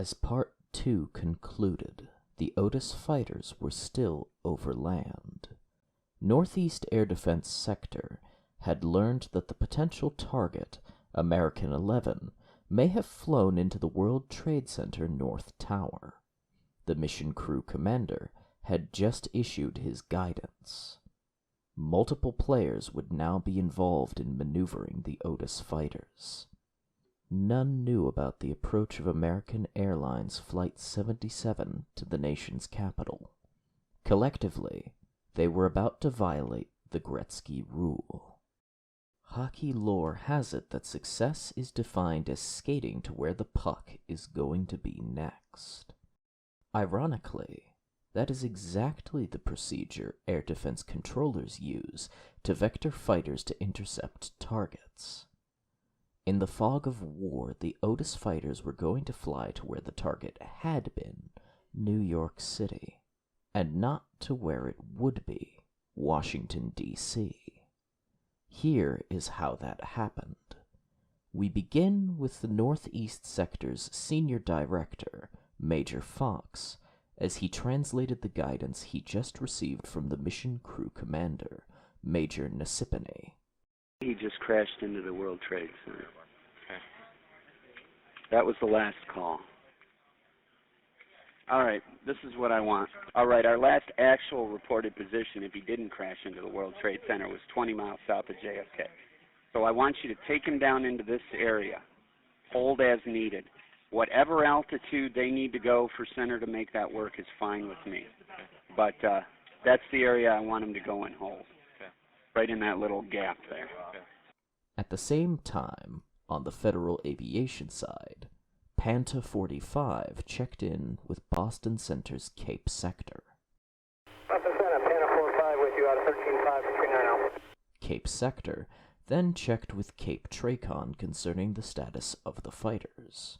As Part 2 concluded, the Otis fighters were still over land. Northeast Air Defense Sector had learned that the potential target, American 11, may have flown into the World Trade Center North Tower. The mission crew commander had just issued his guidance. Multiple players would now be involved in maneuvering the Otis fighters. None knew about the approach of American Airlines Flight 77 to the nation's capital. Collectively, they were about to violate the Gretzky rule. Hockey lore has it that success is defined as skating to where the puck is going to be next. Ironically, that is exactly the procedure air defense controllers use to vector fighters to intercept targets. In the fog of war, the Otis fighters were going to fly to where the target had been, New York City, and not to where it would be, Washington, D.C. Here is how that happened. We begin with the Northeast Sector's Senior Director, Major Fox, as he translated the guidance he just received from the mission crew commander, Major Nasipane. He just crashed into the World Trade Center. Okay. That was the last call. All right, this is what I want. All right, our last actual reported position, if he didn't crash into the World Trade Center, was 20 miles south of JFK. So I want you to take him down into this area. Hold as needed. Whatever altitude they need to go for center to make that work is fine with me. Okay. But that's the area I want him to go and hold. Okay. Right in that little gap there. Okay. At the same time, on the Federal Aviation side, PANTA 45 checked in with Boston Center's Cape Sector. Boston Center, PANTA 45 with you out of 13.5 for 39. Cape Sector then checked with Cape Tracon concerning the status of the fighters.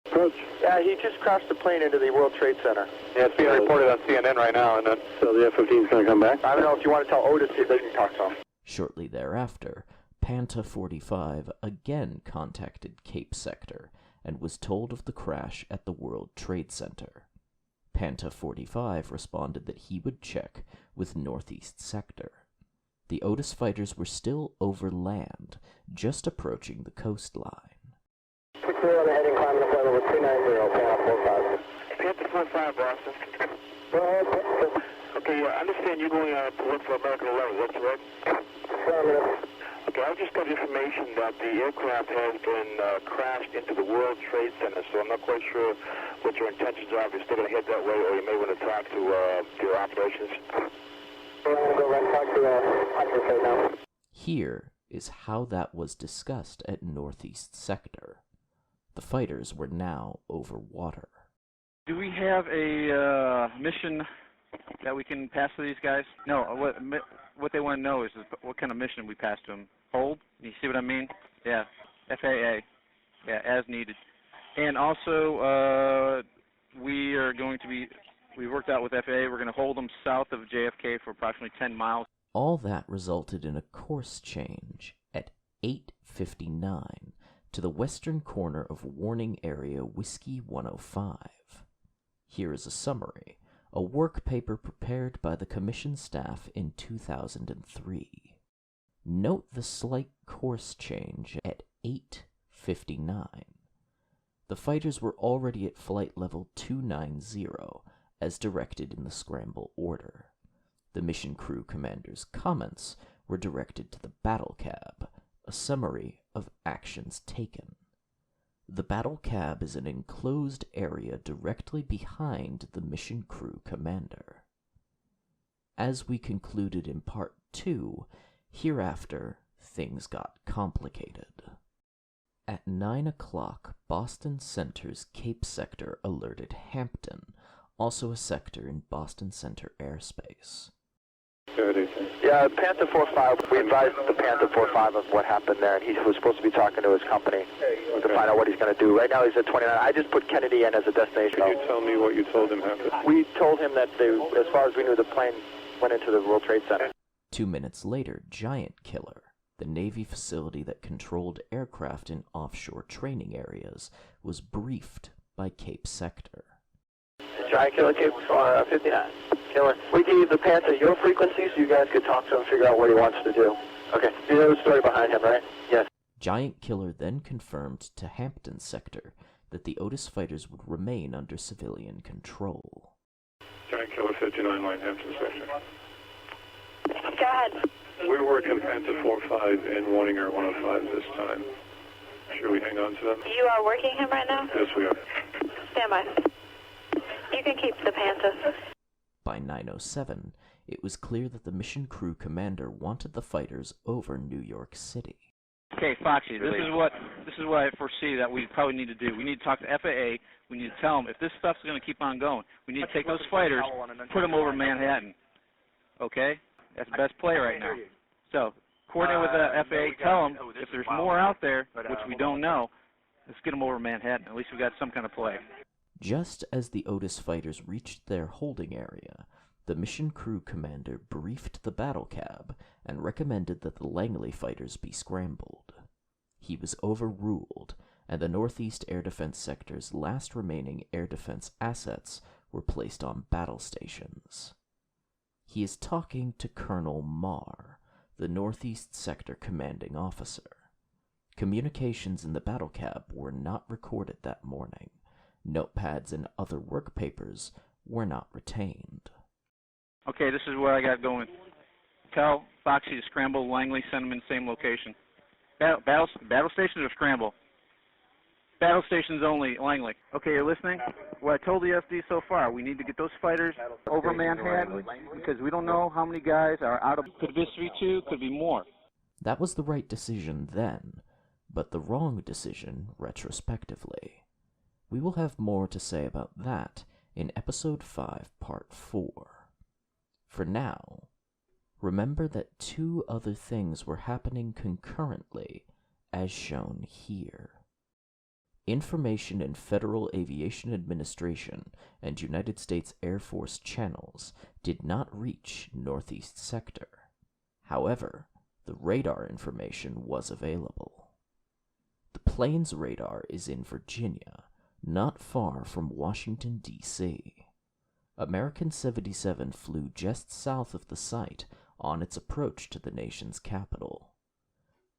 Approach. Yeah, he just crashed the plane into the World Trade Center. Yeah, it's being reported on CNN right now, and so the F-15 is going to come back. I don't know if you want to tell Otis if they can talk to him. Shortly thereafter, PANTA 45 again contacted Cape Sector and was told of the crash at the World Trade Center. PANTA 45 responded that he would check with Northeast Sector. The Otis fighters were still over land, just approaching the coastline. 60 on the heading, climbing up level 290, PANTA 45. PANTA 45, Boston. Go ahead, PANTA. Okay, I understand you're going to look for American 11, is that correct? Okay, I just got information that the aircraft has been crashed into the World Trade Center, so I'm not quite sure what your intentions are. If you're still going to head that way, or you may want to talk to your operations. We're going to go right talk to ARTCC right now. Here is how that was discussed at Northeast Sector. The fighters were now over water. Do we have a mission that we can pass to these guys? No, what they want to know is what kind of mission we pass to them. Hold? You see what I mean? Yeah, FAA. Yeah, as needed. And also, we worked out with FAA, we're going to hold them south of JFK for approximately 10 miles. All that resulted in a course change at 8:59 to the western corner of Warning Area Whiskey 105. Here is a summary, a work paper prepared by the Commission staff in 2003. Note the slight course change at 8:59. The fighters were already at flight level 290, as directed in the scramble order. The mission crew commander's comments were directed to the battle cab, a summary of actions taken. The battle cab is an enclosed area directly behind the mission crew commander. As we concluded in Part 2, hereafter things got complicated. At 9 o'clock, Boston Center's Cape Sector alerted Hampton, also a sector in Boston Center airspace. Yeah, PANTA 45, we advised the PANTA 45 of what happened there, and he was supposed to be talking to his company to find out what he's going to do. Right now he's at 29. I just put Kennedy in as a destination. Could you tell me what you told him happened? We told him that, as far as we knew, the plane went into the World Trade Center. 2 minutes later, Giant Killer, the Navy facility that controlled aircraft in offshore training areas, was briefed by Cape Sector. Giant Killer Cape 59. Killer. We gave the PANTA your frequency so you guys could talk to him and figure out what he wants to do. Okay. You know the story behind him, right? Yes. Giant Killer then confirmed to Hampton Sector that the Otis fighters would remain under civilian control. Giant Killer 59, line Hampton Sector. Go ahead. We're working PANTA 45 and Warning Air 105 this time. Should we hang on to them? You are working him right now? Yes, we are. Stand by. You can keep the PANTA. By 9:07, it was clear that the mission crew commander wanted the fighters over New York City. Okay, Foxy, this is what I foresee that we probably need to do. We need to talk to FAA. We need to tell them if this stuff's going to keep on going, we need to take those fighters, put them over Manhattan. Okay? That's the best play right now. So, coordinate with the FAA, tell them if there's more out there, which we don't know, let's get them over Manhattan. At least we got some kind of play. Just as the Otis fighters reached their holding area, the mission crew commander briefed the battle cab and recommended that the Langley fighters be scrambled. He was overruled, and the Northeast Air Defense Sector's last remaining air defense assets were placed on battle stations. He is talking to Colonel Marr, the Northeast Sector commanding officer. Communications in the battle cab were not recorded that morning. Notepads and other work papers were not retained. Okay, this is what I got going. Tell Foxy to scramble Langley, send them in the same location. Battle stations or scramble? Battle stations only, Langley. Okay, you're listening? What I told the FD so far, we need to get those fighters over Manhattan because we don't know how many guys are out of... Could be 3-2, could be more. That was the right decision then, but the wrong decision retrospectively. We will have more to say about that in Episode 5, Part 4. For now, remember that two other things were happening concurrently, as shown here. Information in Federal Aviation Administration and United States Air Force channels did not reach Northeast Sector. However, the radar information was available. The plane's radar is in Virginia, not far from Washington, D.C. American 77 flew just south of the site on its approach to the nation's capital.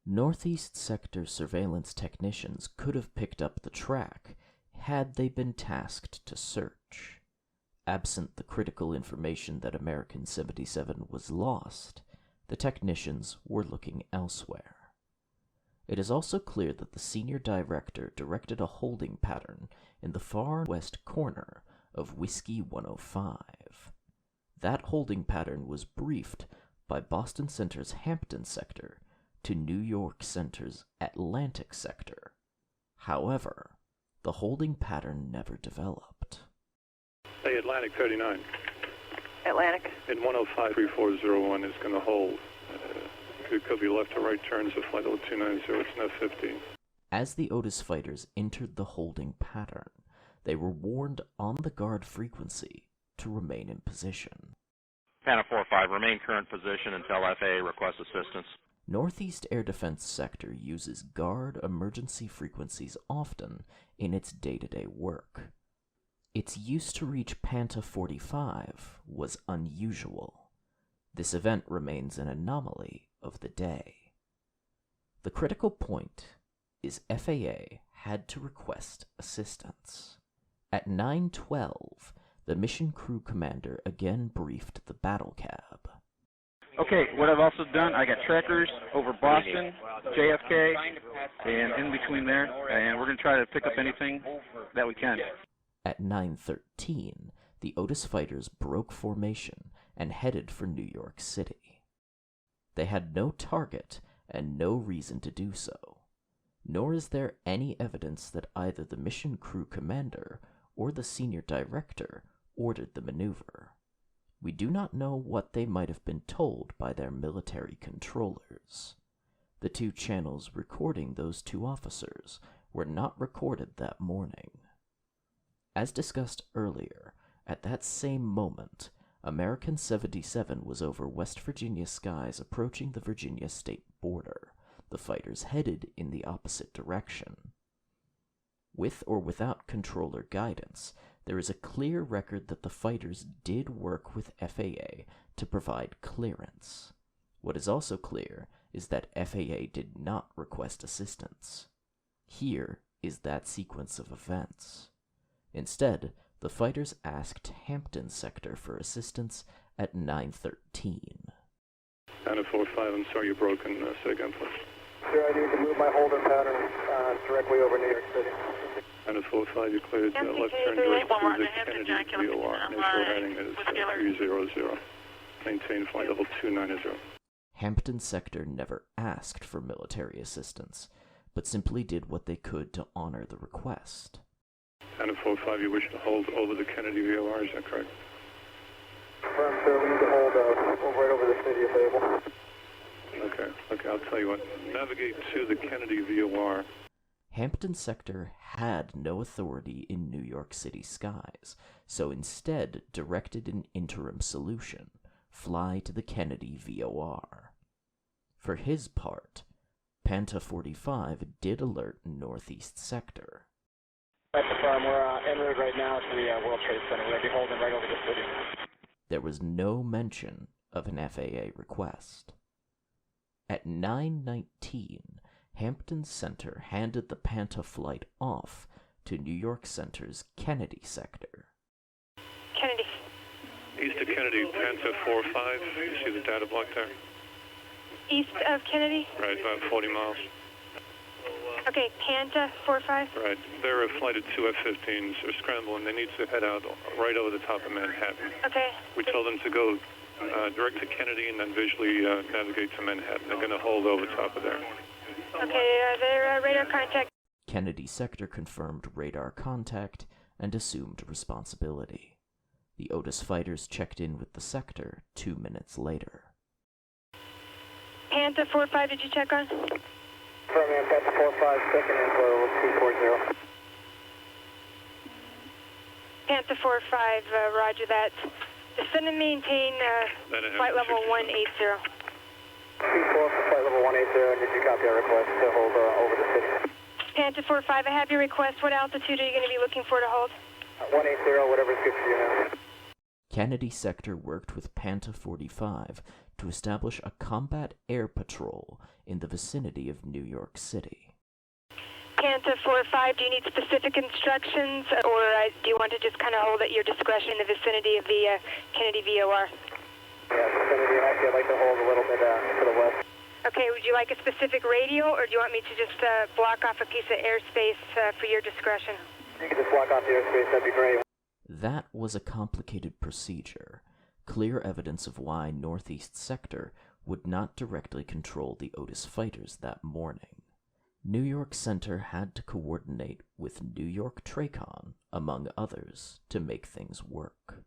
Northeast Sector surveillance technicians could have picked up the track had they been tasked to search. Absent the critical information that American 77 was lost, the technicians were looking elsewhere. It is also clear that the senior director directed a holding pattern in the far west corner of Whiskey 105. That holding pattern was briefed by Boston Center's Hampton Sector to New York Center's Atlantic Sector. However, the holding pattern never developed. Hey, Atlantic 39. Atlantic. In 105-3401 is going to hold. It could be left to right turns of flight level 290. It's an F-15. As the Otis fighters entered the holding pattern, they were warned on the guard frequency to remain in position. PANTA 45, remain current position until FAA requests assistance. Northeast Air Defense Sector uses guard emergency frequencies often in its day-to-day work. Its use to reach PANTA 45 was unusual. This event remains an anomaly of the day. The critical point is FAA had to request assistance. At 9:12, the mission crew commander again briefed the battle cab. Okay, what I've also done, I got trackers over Boston, JFK, and in between there, and we're going to try to pick up anything that we can. At 9:13, the Otis fighters broke formation and headed for New York City. They had no target and no reason to do so, nor is there any evidence that either the mission crew commander or the senior director ordered the maneuver. We do not know what they might have been told by their military controllers. The two channels recording those two officers were not recorded that morning. As discussed earlier, at that same moment, American 77 was over West Virginia skies approaching the Virginia state border, the fighters headed in the opposite direction. With or without controller guidance, there is a clear record that the fighters did work with FAA to provide clearance. What is also clear is that FAA did not request assistance. Here is that sequence of events. Instead, the fighters asked Hampton sector for assistance at 9:13. Panda 45, I'm sorry you're broken. Say again, please. Sir, I need to move my holding pattern directly over New York City. Panda 45, you cleared left turn direct through the Kennedy VOR. Initial heading is 300. Maintain flight level 290. Hampton sector never asked for military assistance, but simply did what they could to honor the request. Panda 45, you wish to hold over the Kennedy VOR, is that correct? Confirm, sir, we need to hold right over the city if able. Okay, I'll tell you what. Navigate to the Kennedy VOR. Hampton sector had no authority in New York City skies, so instead directed an interim solution: fly to the Kennedy VOR. For his part, PANTA 45 did alert Northeast sector. That's the firm. We're en route right now to the World Trade Center. We're going to be holding right over the city. There was no mention of an FAA request. At 9:19, Hampton Center handed the PANTA flight off to New York Center's Kennedy sector. Kennedy. East of Kennedy, PANTA 45. You see the data block there? East of Kennedy? Right, about 40 miles. Okay, PANTA 45? Right. They're a flight of two F-15s. They're scrambling. They need to head out right over the top of Manhattan. Okay. We told them to go direct to Kennedy and then visually navigate to Manhattan. They're going to hold over top of there. Okay, their radar contact. Kennedy sector confirmed radar contact and assumed responsibility. The Otis fighters checked in with the sector 2 minutes later. PANTA 45, did you check on? Confirm, man. PANTA 45, second info 240. PANTA 45, roger that. Descend and maintain flight level 180. 24 for flight level 180, and did you copy our request to hold over the city? PANTA 45, I have your request. What altitude are you going to be looking for to hold? 180, whatever's good for you now. Kennedy sector worked with PANTA 45 to establish a combat air patrol in the vicinity of New York City. PANTA 45, do you need specific instructions, or do you want to just kind of hold at your discretion in the vicinity of the Kennedy VOR? Yeah, vicinity, and actually I'd like to hold a little bit to the west. Okay, would you like a specific radio, or do you want me to just block off a piece of airspace for your discretion? You can just block off the airspace, that'd be great. That was a complicated procedure, clear evidence of why Northeast sector would not directly control the Otis fighters that morning. New York Center had to coordinate with New York TRACON, among others, to make things work.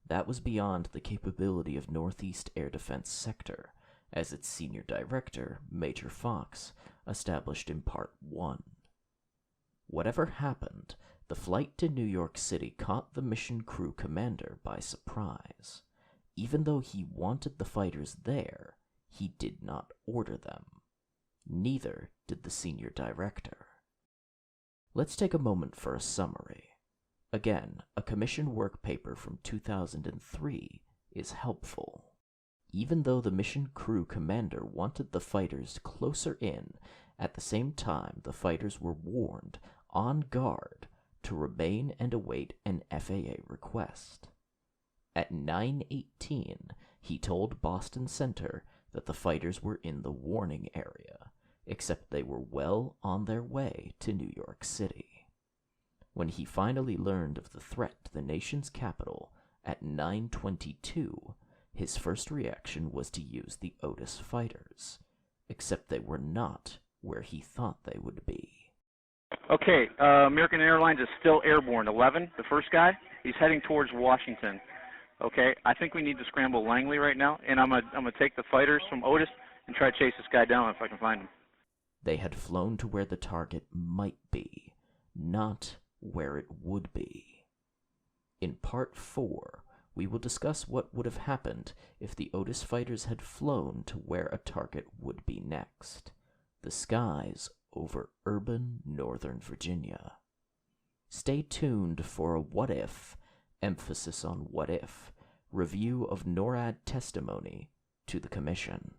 That was beyond the capability of Northeast Air Defense Sector, as its senior director, Major Fox, established in Part 1. Whatever happened, the flight to New York City caught the mission crew commander by surprise. Even though he wanted the fighters there, he did not order them. Neither did the senior director. Let's take a moment for a summary. Again, a commission work paper from 2003 is helpful. Even though the mission crew commander wanted the fighters closer in, at the same time the fighters were warned, on guard, to remain and await an FAA request. At 9:18, he told Boston Center that the fighters were in the warning area, except they were well on their way to New York City. When he finally learned of the threat to the nation's capital at 9:22, his first reaction was to use the Otis fighters, except they were not where he thought they would be. Okay, American Airlines is still airborne. 11, the first guy, he's heading towards Washington. Okay, I think we need to scramble Langley right now, and I'm gonna take the fighters from Otis and try to chase this guy down if I can find him. They had flown to where the target might be, not where it would be. In Part 4, we will discuss what would have happened if the Otis fighters had flown to where a target would be next: the skies over urban Northern Virginia. Stay tuned for a what if, emphasis on what if, review of NORAD testimony to the Commission.